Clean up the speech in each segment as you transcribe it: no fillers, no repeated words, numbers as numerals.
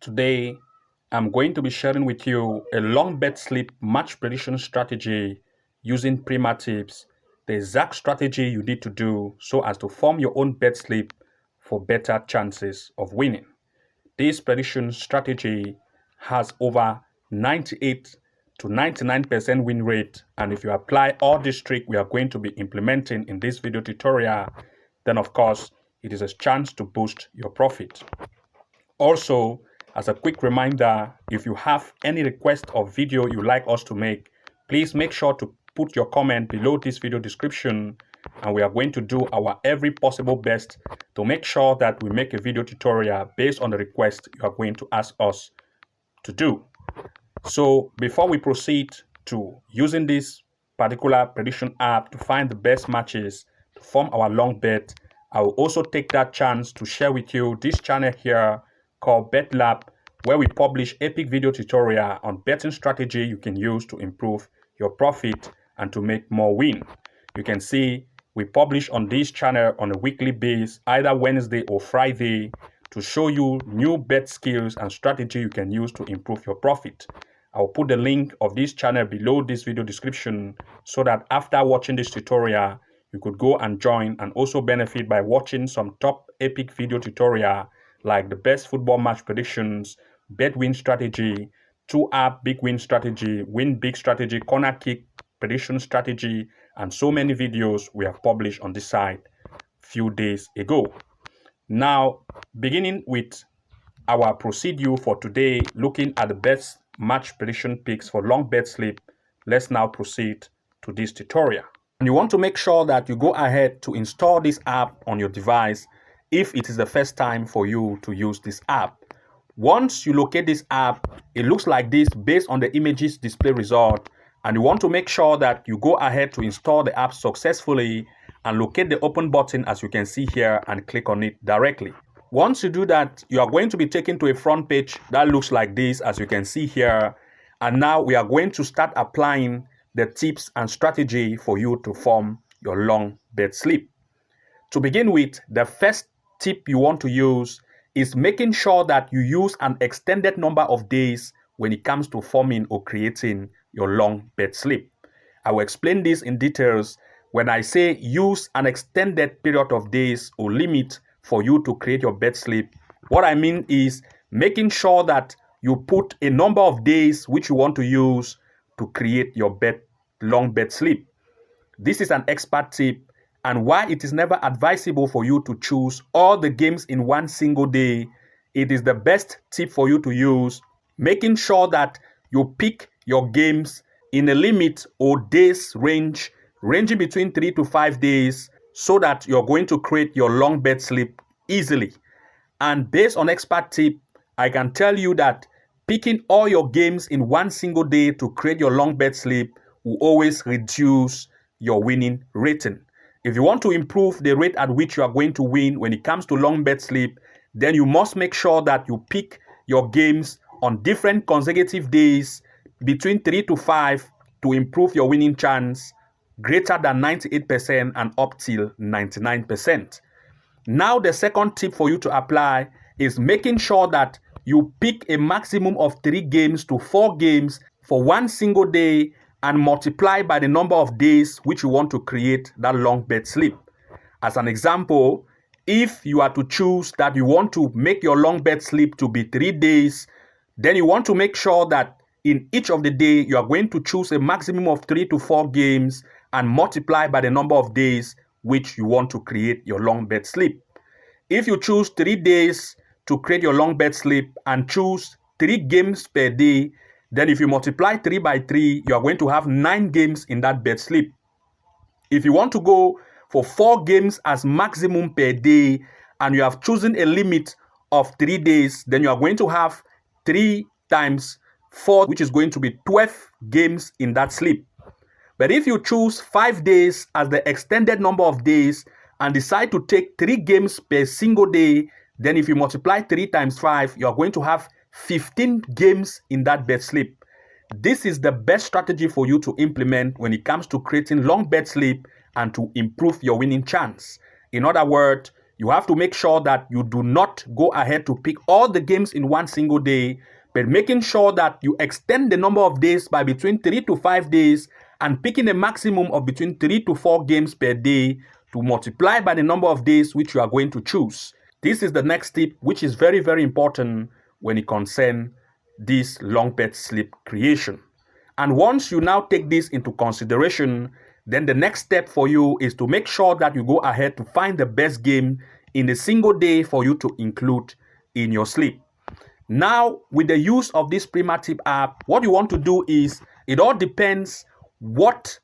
Today, I'm going to be sharing with you a long bet slip match prediction strategy using Prima tips, the exact strategy you need to do so as to form your own bet slip for better chances of winning. This prediction strategy has over 98 to 99% win rate, and if you apply all this trick we are going to be implementing in this video tutorial, then of course it is a chance to boost your profit. Also, as a quick reminder, if you have any request or video you like us to make, please make sure to put your comment below this video description, and we are going to do our every possible best to make sure that we make a video tutorial based on the request you are going to ask us to do. So before we proceed to using this particular prediction app to find the best matches to form our long bet, I will also take that chance to share with you this channel here called Bet Lab, where we publish epic video tutorial on betting strategy you can use to improve your profit and to make more win. You can see we publish on this channel on a weekly basis, either Wednesday or Friday, to show you new bet skills and strategy you can use to improve your profit. I'll put the link of this channel below this video description so that after watching this tutorial, you could go and join and also benefit by watching some top epic video tutorial like the best football match predictions, bet win strategy, 2-app big win strategy, win big strategy, corner kick prediction strategy, and so many videos we have published on this site few days ago. Now, beginning with our procedure for today, looking at the best match prediction picks for long bet slip, let's now proceed to this tutorial. And you want to make sure that you go ahead to install this app on your device if it is the first time for you to use this app. Once you locate this app, it looks like this based on the images display result, and you want to make sure that you go ahead to install the app successfully and locate the open button as you can see here and click on it directly. Once you do that, you are going to be taken to a front page that looks like this as you can see here, and now we are going to start applying the tips and strategy for you to form your long bet slip. To begin with, the first tip you want to use is making sure that you use an extended number of days when it comes to forming or creating your long bet slip. I will explain this in details when I say use an extended period of days or limit for you to create your bet slip. What I mean is making sure that you put a number of days which you want to use to create your long bet slip. This is an expert tip, and why it is never advisable for you to choose all the games in one single day. It is the best tip for you to use, making sure that you pick your games in a limit or days range, ranging between 3 to 5 days, so that you're going to create your long bet slip easily. And based on expert tip, I can tell you that picking all your games in one single day to create your long bet slip will always reduce your winning rating. If you want to improve the rate at which you are going to win when it comes to long bet slip, then you must make sure that you pick your games on different consecutive days between 3 to 5 to improve your winning chance greater than 98% and up till 99%. Now, the second tip for you to apply is making sure that you pick a maximum of 3 games to 4 games for one single day and multiply by the number of days which you want to create that long bet slip. As an example, if you are to choose that you want to make your long bet slip to be 3 days, then you want to make sure that in each of the day you are going to choose a maximum of 3 to 4 games and multiply by the number of days which you want to create your long bet slip. If you choose 3 days to create your long bet slip and choose 3 games per day, then if you multiply 3 by 3, you are going to have 9 games in that bet slip. If you want to go for 4 games as maximum per day and you have chosen a limit of 3 days, then you are going to have 3 times 4, which is going to be 12 games in that slip. But if you choose 5 days as the extended number of days and decide to take 3 games per single day, then if you multiply 3 times 5, you are going to have 15 games in that bet slip. This is the best strategy for you to implement when it comes to creating long bet slip and to improve your winning chance. In other words, You have to make sure that you do not go ahead to pick all the games in one single day, but making sure that you extend the number of days by between 3 to 5 days and picking a maximum of between 3 to 4 games per day to multiply by the number of days which you are going to choose. This is the next tip, which is very, very important when it concerns this long bet slip creation. And once you now take this into consideration, then the next step for you is to make sure that you go ahead to find the best game in a single day for you to include in your slip. Now, with the use of this Prima tip app, what you want to do is, it all depends what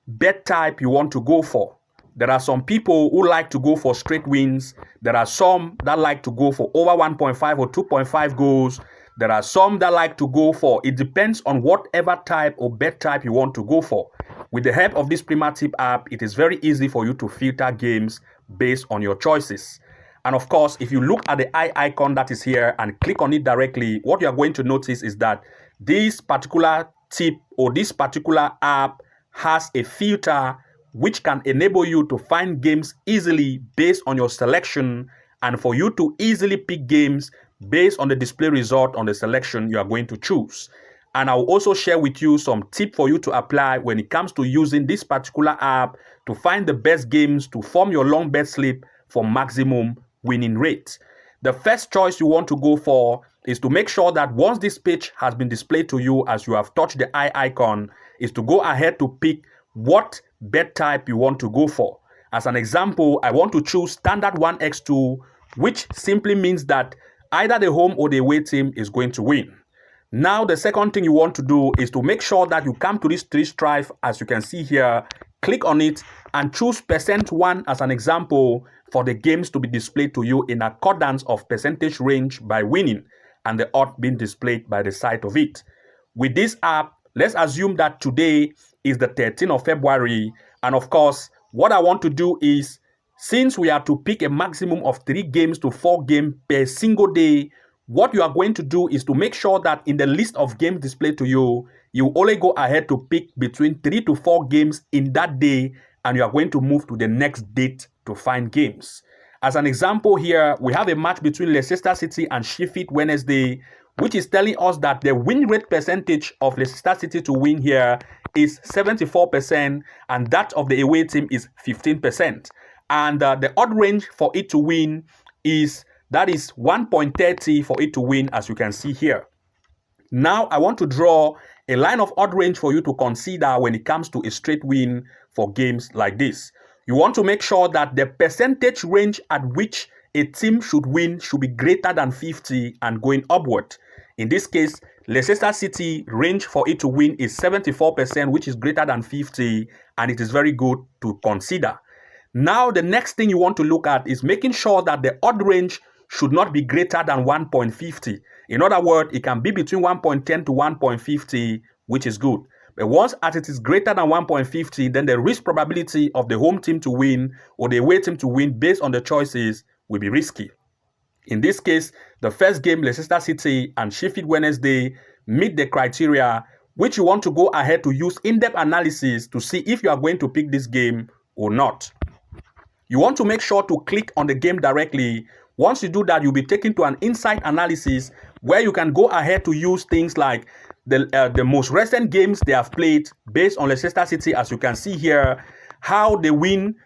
bet type you want to go for. There are some people who like to go for straight wins. There are some that like to go for over 1.5 or 2.5 goals. There are some that like to go for, it depends on whatever type or bet type you want to go for. With the help of this Prima tip app, it is very easy for you to filter games based on your choices. And of course, if you look at the eye icon that is here and click on it directly, what you are going to notice is that this particular tip or this particular app has a filter which can enable you to find games easily based on your selection and for you to easily pick games based on the display result on the selection you are going to choose. And I'll also share with you some tips for you to apply when it comes to using this particular app to find the best games to form your long bet slip for maximum winning rate. The first choice you want to go for is to make sure that once this page has been displayed to you as you have touched the eye icon, is to go ahead to pick what bet type you want to go for. As an example, I want to choose standard 1x2, which simply means that either the home or the away team is going to win. Now, the second thing you want to do is to make sure that you come to this three stripe, as you can see here, click on it and choose %1 as an example for the games to be displayed to you in accordance of percentage range by winning and the odds being displayed by the side of it. With this app, let's assume that today is the 13th of February. And of course, what I want to do is, since we are to pick a maximum of 3 games to 4 games per single day, what you are going to do is to make sure that in the list of games displayed to you, you only go ahead to pick between 3 to 4 games in that day, and you are going to move to the next date to find games. As an example here, we have a match between Leicester City and Sheffield Wednesday, which is telling us that the win rate percentage of Leicester City to win here is 74%, and that of the away team is 15%. And the odd range for it to win is 1.30 for it to win, as you can see here. Now, I want to draw a line of odd range for you to consider when it comes to a straight win for games like this. You want to make sure that the percentage range at which a team should win should be greater than 50 and going upward. In this case, Leicester City range for it to win is 74%, which is greater than 50, and it is very good to consider. Now, the next thing you want to look at is making sure that the odd range should not be greater than 1.50. In other words, it can be between 1.10 to 1.50, which is good. But once as it is greater than 1.50, then the risk probability of the home team to win or the away team to win based on the choices will be risky. In this case, the first game, Leicester City and Sheffield Wednesday, meet the criteria, which you want to go ahead to use in-depth analysis to see if you are going to pick this game or not. You want to make sure to click on the game directly. Once you do that, you'll be taken to an insight analysis where you can go ahead to use things like the most recent games they have played based on Leicester City, as you can see here, how they win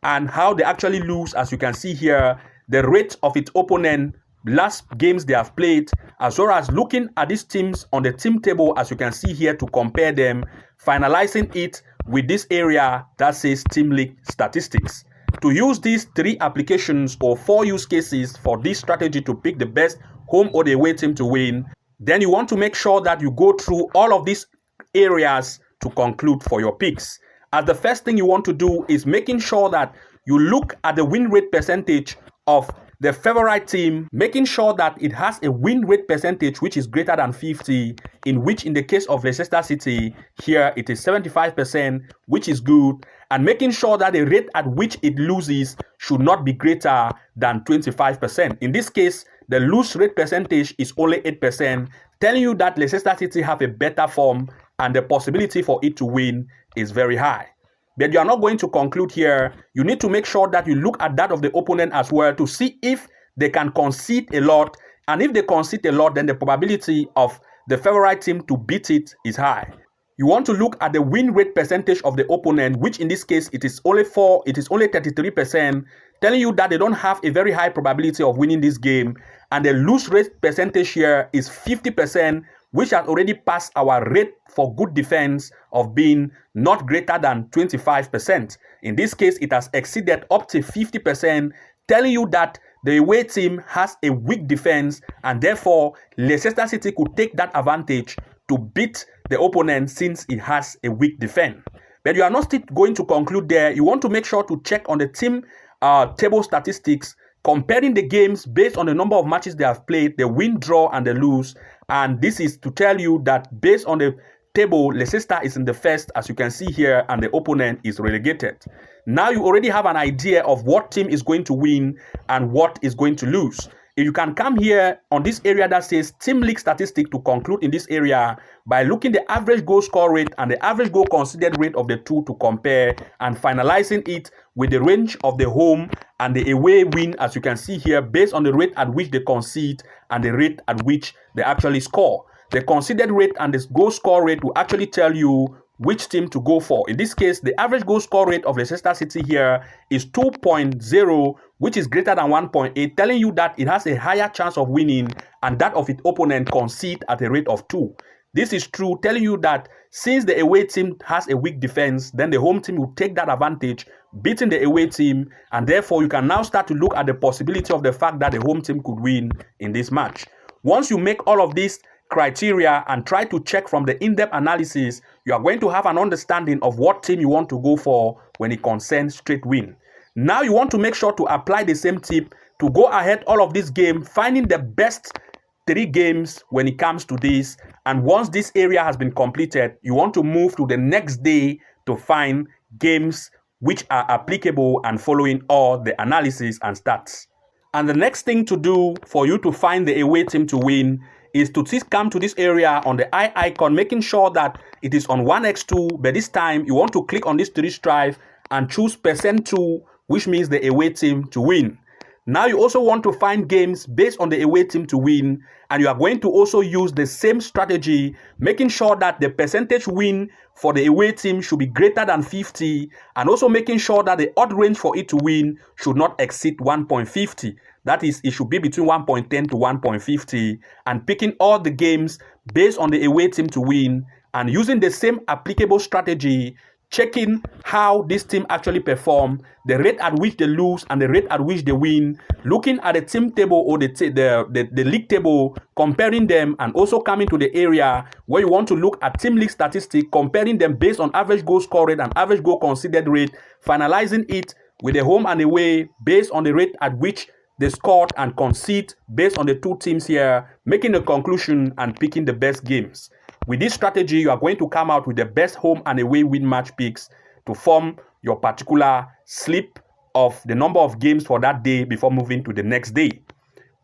and how they actually lose, as you can see here, the rate of its opponent, last games they have played, as well as looking at these teams on the team table, as you can see here, to compare them, finalizing it with this area that says team league statistics. To use these 3 applications or 4 use cases for this strategy to pick the best home or the away team to win, then you want to make sure that you go through all of these areas to conclude for your picks. As the first thing you want to do is making sure that you look at the win rate percentage of the favorite team, making sure that it has a win rate percentage which is greater than 50, in which in the case of Leicester City, here it is 75%, which is good, and making sure that the rate at which it loses should not be greater than 25%. In this case, the lose rate percentage is only 8%, telling you that Leicester City have a better form and the possibility for it to win is very high. but you are not going to conclude here. You need to make sure that you look at that of the opponent as well to see if they can concede a lot. And if they concede a lot, then the probability of the favorite team to beat it is high. You want to look at the win rate percentage of the opponent, which in this case it is only 33%, telling you that they don't have a very high probability of winning this game. And the lose rate percentage here is 50%, which has already passed our rate for good defense of being not greater than 25%. In this case, it has exceeded up to 50%, telling you that the away team has a weak defense, and therefore Leicester City could take that advantage to beat the opponent since it has a weak defense. But you are not still going to conclude there. You want to make sure to check on the team table statistics, comparing the games based on the number of matches they have played, the win, draw, and the lose. And this is to tell you that based on the table, Leicester is in the first, as you can see here, and the opponent is relegated. Now you already have an idea of what team is going to win and what is going to lose. If you can come here on this area that says team league statistic to conclude in this area by looking the average goal score rate and the average goal conceded rate of the two to compare and finalizing it with the range of the home and the away win, as you can see here, based on the rate at which they concede and the rate at which they actually score. The conceded rate and the goal score rate will actually tell you which team to go for. In this case, the average goal score rate of Leicester City here is 2.0, which is greater than 1.8, telling you that it has a higher chance of winning and that of its opponent concede at a rate of 2. This is true, telling you that since the away team has a weak defense, then the home team will take that advantage, beating the away team, and therefore you can now start to look at the possibility of the fact that the home team could win in this match. Once you make all of these criteria and try to check from the in-depth analysis, you are going to have an understanding of what team you want to go for when it concerns straight win. Now you want to make sure to apply the same tip to go ahead all of this game, finding the best 3 games when it comes to this. And once this area has been completed, you want to move to the next day to find games which are applicable and following all the analysis and stats. And the next thing to do for you to find the away team to win is to come to this area on the eye icon, making sure that it is on 1x2, but this time you want to click on this 3 stripe and choose %2, which means the away team to win. Now you also want to find games based on the away team to win, and you are going to also use the same strategy, making sure that the percentage win for the away team should be greater than 50, and also making sure that the odd range for it to win should not exceed 1.50. That is, it should be between 1.10 to 1.50, and picking all the games based on the away team to win, and using the same applicable strategy, checking how this team actually perform, the rate at which they lose and the rate at which they win, looking at the team table or the league table, comparing them, and also coming to the area where you want to look at team league statistics, comparing them based on average goal score rate and average goal conceded rate, finalizing it with the home and away based on the rate at which they scored and concede based on the 2 teams here, making a conclusion and picking the best games. With this strategy, you are going to come out with the best home and away win match picks to form your particular slip of the number of games for that day before moving to the next day.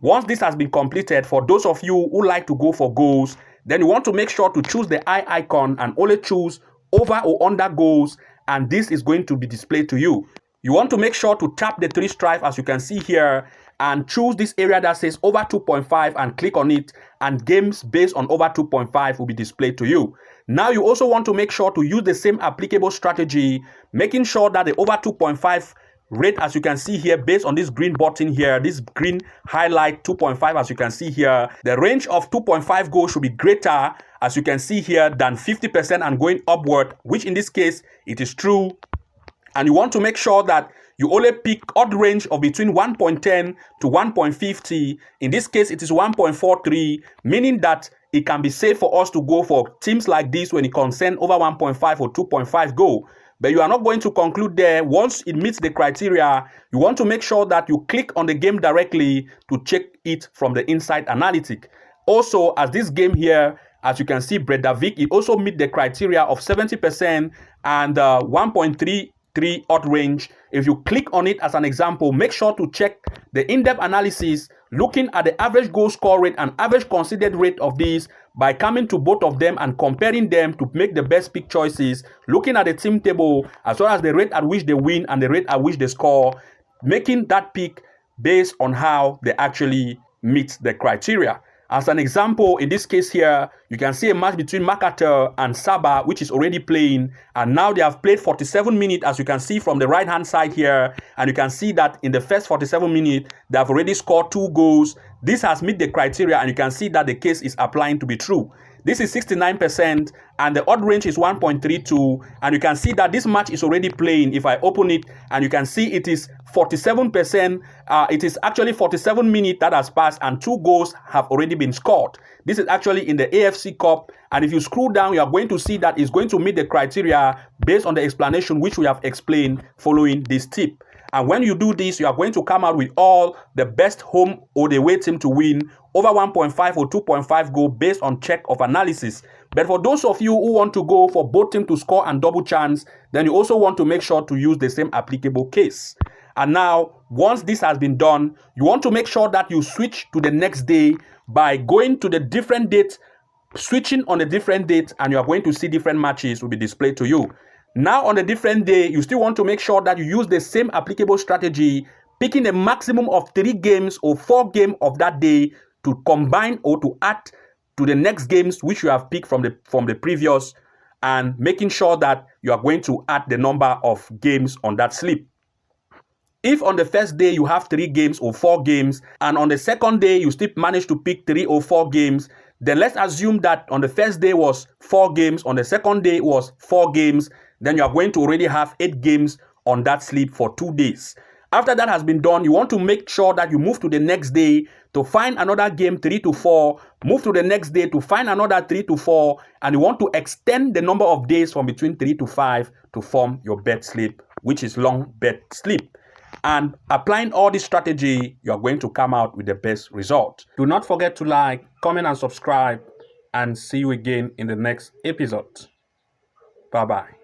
Once this has been completed, for those of you who like to go for goals, then you want to make sure to choose the eye icon and only choose over or under goals, and this is going to be displayed to you. You want to make sure to tap the 3 stripe as you can see here and choose this area that says over 2.5 and click on it, and games based on over 2.5 will be displayed to you. Now you also want to make sure to use the same applicable strategy, making sure that the over 2.5 rate, as you can see here, based on this green button here, this green highlight 2.5, as you can see here, the range of 2.5 goals should be greater, as you can see here, than 50% and going upward, which in this case it is true. And you want to make sure that you only pick odd range of between 1.10 to 1.50. In this case, it is 1.43, meaning that it can be safe for us to go for teams like this when it concerns over 1.5 or 2.5 goal. But you are not going to conclude there. Once it meets the criteria, you want to make sure that you click on the game directly to check it from the inside analytic. Also, as this game here, as you can see, Bredavic, it also meets the criteria of 70% and 1.33 odd range. If you click on it as an example, make sure to check the in-depth analysis looking at the average goal score rate and average conceded rate of these by coming to both of them and comparing them to make the best pick choices, looking at the team table as well as the rate at which they win and the rate at which they score, making that pick based on how they actually meet the criteria. As an example, in this case here, you can see a match between Makater and Saba, which is already playing. And now they have played 47 minutes, as you can see from the right-hand side here. And you can see that in the first 47 minutes, they have already scored 2 goals. This has met the criteria, and you can see that the case is applying to be true. This is 69%, and the odd range is 1.32. And you can see that this match is already playing. If I open it, and you can see it is 47%. It is actually 47 minutes that has passed, and 2 goals have already been scored. This is actually in the AFC Cup. And if you scroll down, you are going to see that it's going to meet the criteria based on the explanation which we have explained following this tip. And when you do this, you are going to come out with all the best home or the away team to win over 1.5 or 2.5 goal based on check of analysis. But for those of you who want to go for both teams to score and double chance, then you also want to make sure to use the same applicable case. And now, once this has been done, you want to make sure that you switch to the next day by going to the different date, switching on a different date, and you are going to see different matches will be displayed to you. Now on a different day, you still want to make sure that you use the same applicable strategy, picking a maximum of 3 games or 4 games of that day to combine or to add to the next games which you have picked from the previous, and making sure that you are going to add the number of games on that slip. If on the first day you have 3 games or 4 games, and on the second day you still manage to pick 3 or 4 games, then let's assume that on the first day was 4 games, on the second day was 4 games, then you are going to already have 8 games on that slip for 2 days. After that has been done, you want to make sure that you move to the next day to find another game 3 to 4, move to the next day to find another 3 to 4, and you want to extend the number of days from between 3 to 5 to form your bet slip, which is long bet slip. And applying all this strategy, you are going to come out with the best result. Do not forget to like, comment, and subscribe, and see you again in the next episode. Bye-bye.